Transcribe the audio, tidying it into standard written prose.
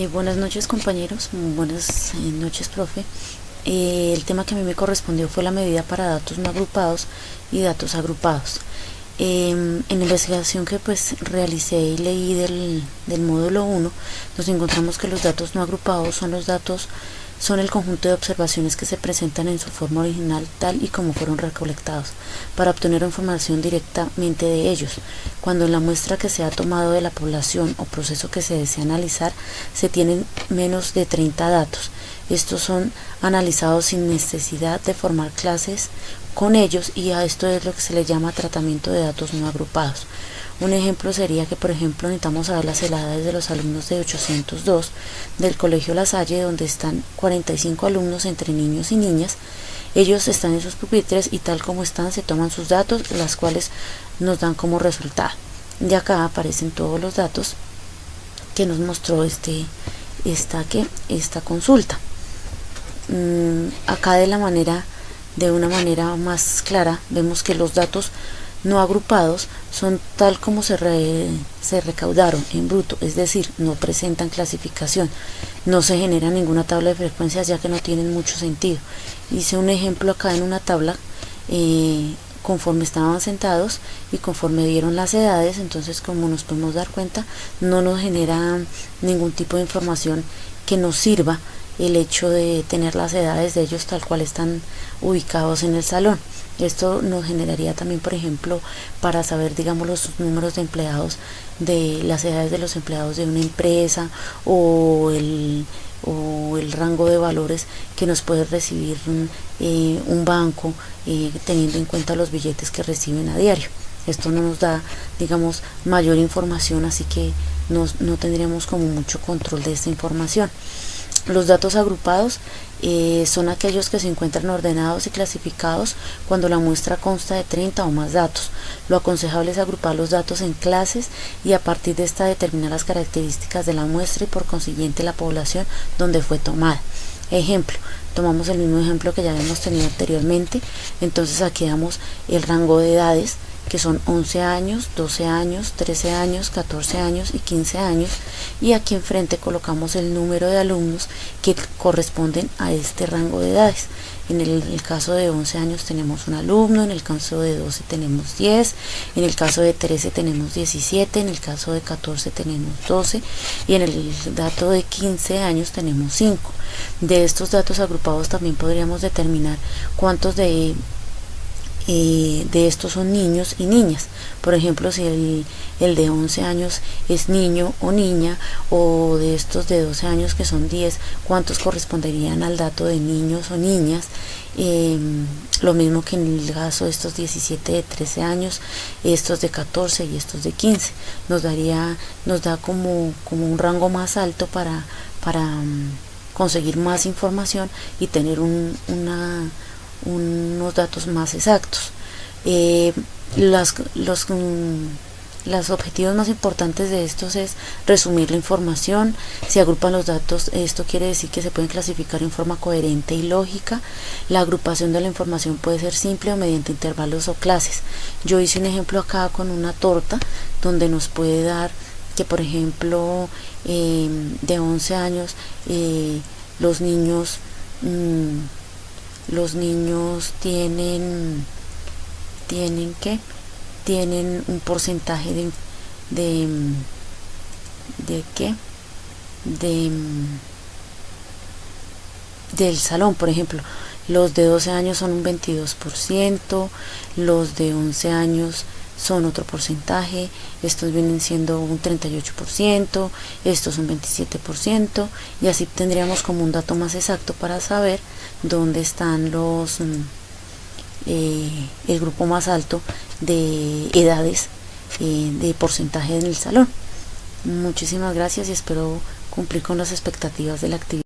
Buenas noches, compañeros, buenas noches, profe. El tema que a mí me correspondió fue la medida para datos no agrupados y datos agrupados. En la investigación que realicé y leí del módulo 1, nos encontramos que los datos no agrupados son el conjunto de observaciones que se presentan en su forma original tal y como fueron recolectados, para obtener información directamente de ellos. Cuando en la muestra que se ha tomado de la población o proceso que se desea analizar se tienen menos de 30 datos, estos son analizados sin necesidad de formar clases con ellos, y a esto es lo que se le llama tratamiento de datos no agrupados. Un ejemplo sería que, por ejemplo, necesitamos saber las edades de los alumnos de 802 del Colegio La Salle, donde están 45 alumnos entre niños y niñas. Ellos están en sus pupitres y tal como están se toman sus datos, las cuales nos dan como resultado. Y acá aparecen todos los datos que nos mostró esta consulta. Acá de una manera más clara vemos que los datos no agrupados son tal como se recaudaron en bruto, es decir, no presentan clasificación, no se genera ninguna tabla de frecuencias ya que no tienen mucho sentido. Hice un ejemplo acá en una tabla conforme estaban sentados y conforme dieron las edades, entonces como nos podemos dar cuenta no nos genera ningún tipo de información que nos sirva el hecho de tener las edades de ellos tal cual están ubicados en el salón. Esto nos generaría también, por ejemplo, para saber, digamos, los números de empleados, de las edades de los empleados de una empresa, o el rango de valores que nos puede recibir un banco, teniendo en cuenta los billetes que reciben a diario. Esto no nos da, digamos, mayor información, así que no tendríamos como mucho control de esta información. Los datos agrupados son aquellos que se encuentran ordenados y clasificados cuando la muestra consta de 30 o más datos. Lo aconsejable es agrupar los datos en clases y a partir de esta determinar las características de la muestra y por consiguiente la población donde fue tomada. Ejemplo, tomamos el mismo ejemplo que ya habíamos tenido anteriormente, entonces aquí damos el rango de edades, que son 11 años, 12 años, 13 años, 14 años y 15 años, y aquí enfrente colocamos el número de alumnos que corresponden a este rango de edades. En el caso de 11 años tenemos un alumno, en el caso de 12 tenemos 10, en el caso de 13 tenemos 17, en el caso de 14 tenemos 12 y en el dato de 15 años tenemos 5. De estos datos agrupados también podríamos determinar cuántos de estos son niños y niñas. Por ejemplo, si el de 11 años es niño o niña, o de estos de 12 años que son 10, cuántos corresponderían al dato de niños o niñas. Lo mismo que en el caso de estos 17 de 13 años, estos de 14 y estos de 15. Nos da como un rango más alto para conseguir más información y tener unos datos más exactos. Los objetivos más importantes de estos es resumir la información. Si agrupan los datos, esto quiere decir que se pueden clasificar en forma coherente y lógica. La agrupación de la información puede ser simple o mediante intervalos o clases. Yo hice un ejemplo acá con una torta donde nos puede dar que, por ejemplo, de 11 años los niños tienen un porcentaje del salón. Por ejemplo, los de 12 años son un 22%, los de 11 años son otro porcentaje, estos vienen siendo un 38%, estos un 27%, y así tendríamos como un dato más exacto para saber dónde están el grupo más alto de edades, de porcentaje en el salón. Muchísimas gracias y espero cumplir con las expectativas de la actividad.